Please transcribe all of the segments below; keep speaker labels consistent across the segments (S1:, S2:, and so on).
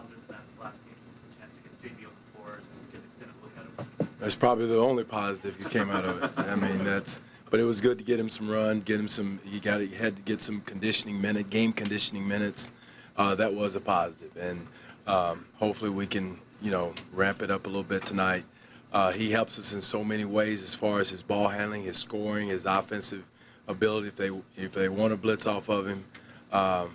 S1: positives in that last game, just the chance to get JV on the floor and get an extended look at him?
S2: That's probably the only positive that came out of it. I mean, but it was good to get him some run, get him some. He had to get some game conditioning minutes. That was a positive, and hopefully we can, ramp it up a little bit tonight. He helps us in so many ways as far as his ball handling, his scoring, his offensive ability. If they want to blitz off of him,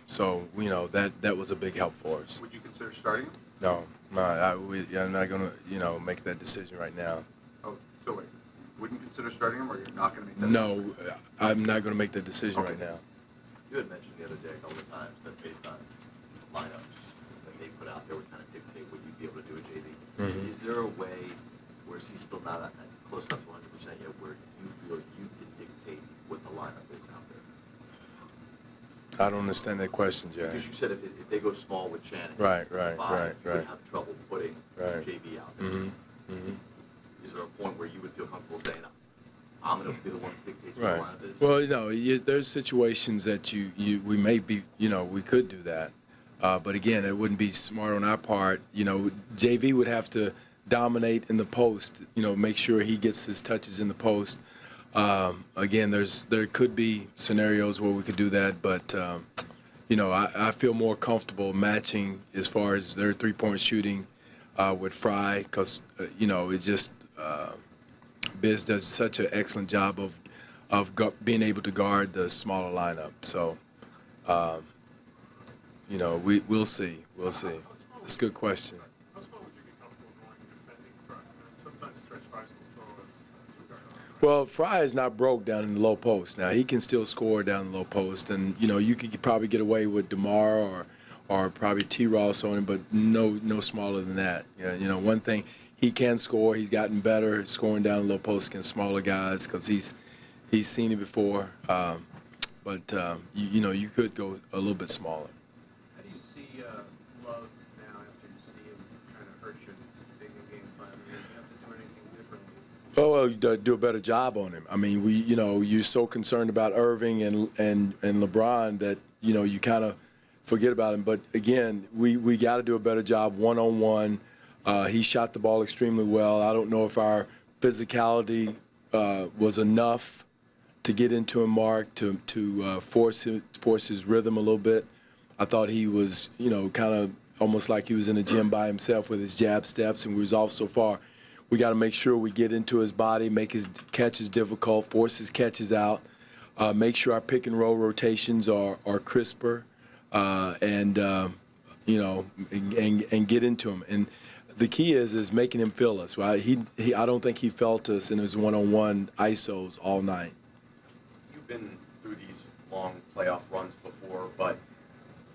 S2: so that was a big help for us.
S3: Would you consider starting him?
S2: No, I'm not going to make that decision right now.
S3: Oh, so wait, wouldn't consider starting him, or you're not going to make that
S2: decision?
S3: No,
S2: I'm not going to make that decision right now.
S4: You had mentioned the other day a couple of times that based on lineups that they put out there would kind of dictate what you'd be able to do at JV.
S2: Mm-hmm.
S4: Is there a way, where he's still not close enough to 100% yet, where you feel you can dictate what the lineup is out there?
S2: I don't understand that question, Jay.
S4: Because you said if they go small with Channing,
S2: right,
S4: you would have trouble putting JV out there.
S2: Mm-hmm. Mm-hmm.
S4: Is there a point where you would feel comfortable saying, I'm going to be the one that dictates
S2: right.
S4: what the lineup is?
S2: Well, there's situations that we may be, we could do that. But again, it wouldn't be smart on our part. JV would have to dominate in the post, make sure he gets his touches in the post. Again, there could be scenarios where we could do that, but I feel more comfortable matching as far as their three-point shooting with Fry, because it just Biz does such an excellent job of being able to guard the smaller lineup. So we'll see. That's a good question.
S5: How small would you be comfortable going defending Fry? Sometimes stretch Fry's a little slow with two guards.
S2: Well, Fry is not broke down in the low post. Now, he can still score down the low post. And, you could probably get away with DeMar or probably T-Ross on him, but no smaller than that. One thing, he can score. He's gotten better at scoring down the low post against smaller guys because he's seen it before. But you could go a little bit smaller.
S6: How do you see Love now after you see him trying to hurt you big in Game 5? Do you have to do anything differently?
S2: Well, you do a better job on him. I mean, you're so concerned about Irving and LeBron that you kind of forget about him. But again, we got to do a better job one-on-one. He shot the ball extremely well. I don't know if our physicality was enough to get into him, Mark, to force his rhythm a little bit. I thought he was, kind of almost like he was in the gym by himself with his jab steps, and we was off so far. We got to make sure we get into his body, make his catches difficult, force his catches out, make sure our pick and roll rotations are crisper, and get into him. And the key is making him feel us. Right? I don't think he felt us in his one-on-one ISOs all night.
S7: You've been through these long playoff runs before, but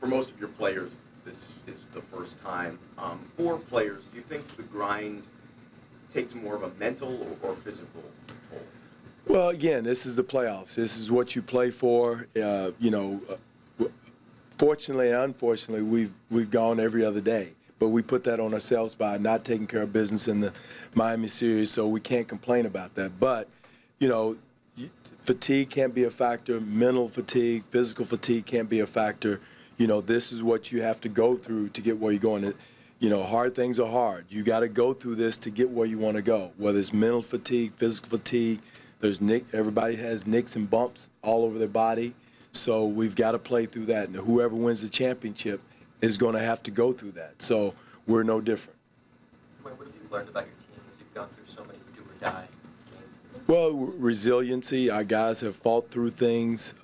S7: for most of your players, this is the first time. For players, do you think the grind takes more of a mental or physical toll?
S2: Well, again, this is the playoffs. This is what you play for. Fortunately and unfortunately, we've gone every other day. But we put that on ourselves by not taking care of business in the Miami series, so we can't complain about that. But, fatigue can't be a factor. Mental fatigue, physical fatigue can't be a factor. This is what you have to go through to get where you're going. Hard things are hard. You got to go through this to get where you want to go, whether it's mental fatigue, physical fatigue. Everybody has nicks and bumps all over their body. So we've got to play through that. And whoever wins the championship is going to have to go through that. So we're no different.
S8: What have you learned about your team as you've gone through so many do-or-die games?
S2: Well, resiliency. Our guys have fought through things.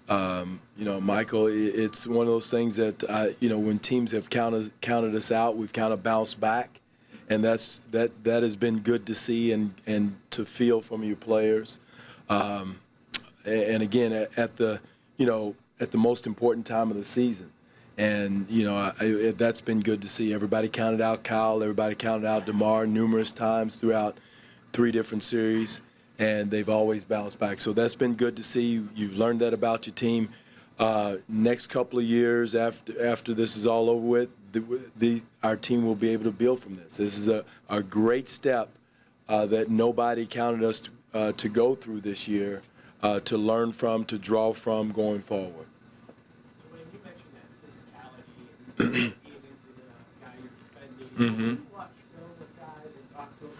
S2: Michael, it's one of those things that, when teams have counted us out, we've kind of bounced back. And that has been good to see and to feel from your players. And again, at the most important time of the season. And, that's been good to see. Everybody counted out Kyle. Everybody counted out DeMar numerous times throughout 3 different series. And they've always bounced back. So that's been good to see. You've learned that about your team. Next couple of years after this is all over with, our team will be able to build from this. This is a great step that nobody counted us to go through this year, to learn from, to draw from going forward.
S6: So when you mentioned that physicality and being into
S2: Mm-hmm.
S9: When you watch film with guys and talk to them,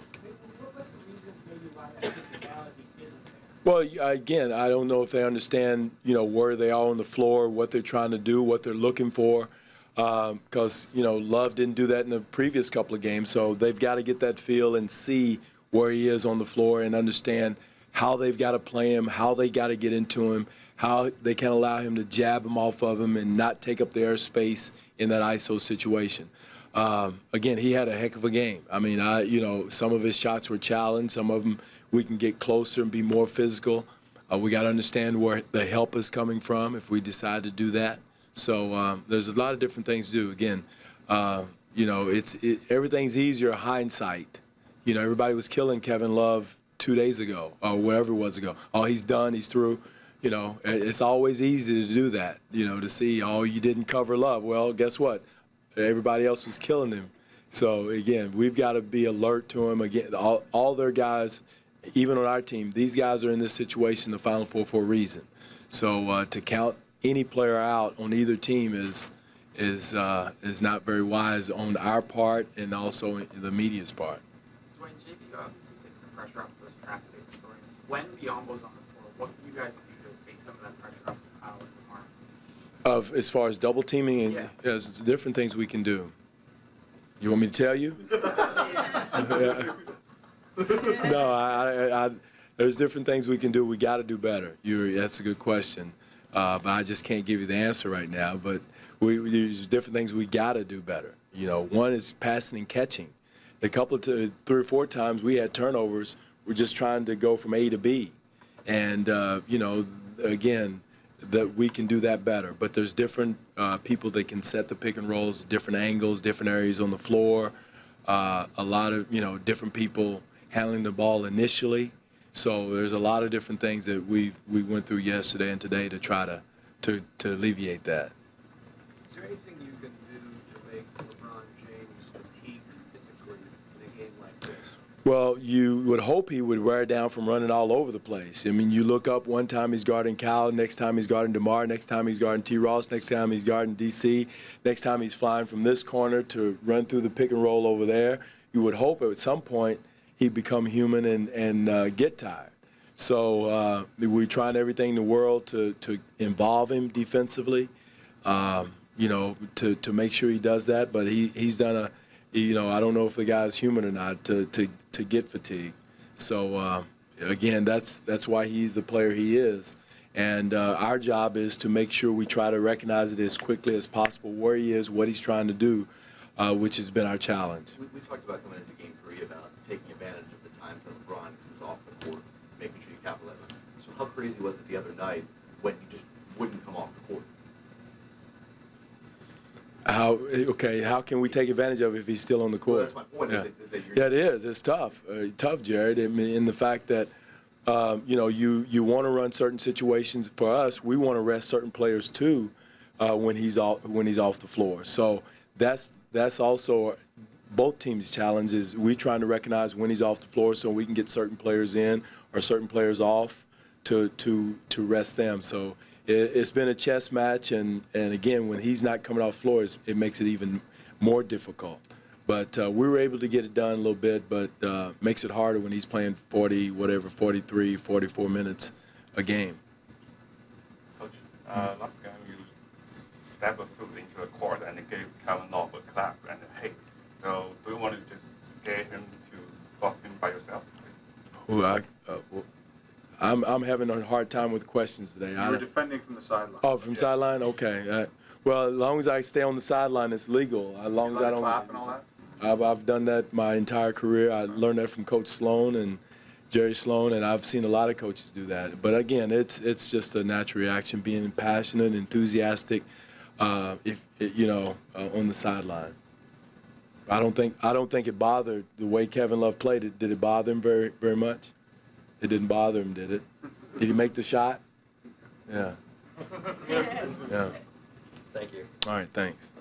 S9: what's the reasons maybe why that physicality isn't there?
S2: Well, again, I don't know if they understand, where they are on the floor, what they're trying to do, what they're looking for, because, Love didn't do that in the previous couple of games. So they've got to get that feel and see where he is on the floor and understand how they've got to play him, how they got to get into him, how they can allow him to jab him off of him and not take up the airspace in that ISO situation. Again, he had a heck of a game. I mean, some of his shots were challenged. Some of them we can get closer and be more physical. We got to understand where the help is coming from if we decide to do that. So there's a lot of different things to do. Again, everything's easier hindsight. Everybody was killing Kevin Love 2 days ago or whatever it was ago. Oh, he's done. He's through. It's always easy to do that, to see, oh, you didn't cover Love. Well, guess what? Everybody else was killing him. So, again, we've got to be alert to him. Again, all their guys, even on our team, these guys are in this situation, the Final Four, for a reason. So to count any player out on either team is not very wise on our part and also the media's part.
S1: Dwane, JB obviously takes some pressure off those trap statements. When Biombo's on the floor, what can you guys do to take some of that pressure off of Kyle and DeMar?
S2: As far as double teaming, and
S1: Yeah.
S2: there's different things we can do. You want me to tell you? No, there's different things we can do. We got to do better. That's a good question, but I just can't give you the answer right now. But there's different things we got to do better. One is passing and catching. A couple of 3 or 4 times we had turnovers. We're just trying to go from A to B, and again, that we can do that better. But there's different people that can set the pick and rolls, different angles, different areas on the floor. A lot of different people handling the ball initially. So there's a lot of different things that we went through yesterday and today to try to alleviate that.
S6: Is there anything you can do to make LeBron James fatigue physically in a game like this?
S2: Well, you would hope he would wear down from running all over the place. I mean, you look up one time he's guarding Cal, next time he's guarding DeMar, next time he's guarding T. Ross, next time he's guarding DC, next time he's flying from this corner to run through the pick and roll over there. You would hope at some point he'd become human and get tired. So we're trying everything in the world to involve him defensively, to make sure he does that. But he's done I don't know if the guy's human or not to get fatigued. So again, that's why he's the player he is. And our job is to make sure we try to recognize it as quickly as possible where he is, what he's trying to do, which has been our challenge.
S4: We talked about coming into Game 3 about taking advantage of the times that LeBron comes off the court, making sure you capitalize on it. So how crazy was it the other night when he just wouldn't come off the court?
S2: How can we take advantage of it if he's still on the court?
S4: Well, that's my point.
S2: Yeah.
S4: Is that you're
S2: Yeah, it is. It's tough. Tough, Jared. I mean, in the fact that, you want to run certain situations. For us, we want to rest certain players too when he's off the floor. So that's also both teams' challenges. We're trying to recognize when he's off the floor so we can get certain players in or certain players off to rest them. So it's been a chess match, and again, when he's not coming off the floor, it makes it even more difficult. But we were able to get it done a little bit, but makes it harder when he's playing 43, 44 minutes a game.
S10: Coach, last game you step a foot into the court and gave Kevin Love a clap and a hey. So do you want to just scare him to stop him by yourself?
S2: I'm having a hard time with questions today.
S3: You were defending from the sideline.
S2: Oh, from sideline? Okay. Well, as long as I stay on the sideline, it's legal. As long as I don't.
S3: Clap and all that?
S2: I've done that my entire career. I learned that from Coach Sloan and Jerry Sloan, and I've seen a lot of coaches do that. But again, it's just a natural reaction, being passionate, enthusiastic, on the sideline. I don't think it bothered the way Kevin Love played it. Did it bother him very, very much? It didn't bother him, did it? Did he make the shot? Yeah. Yeah.
S8: Thank you.
S2: All right, thanks.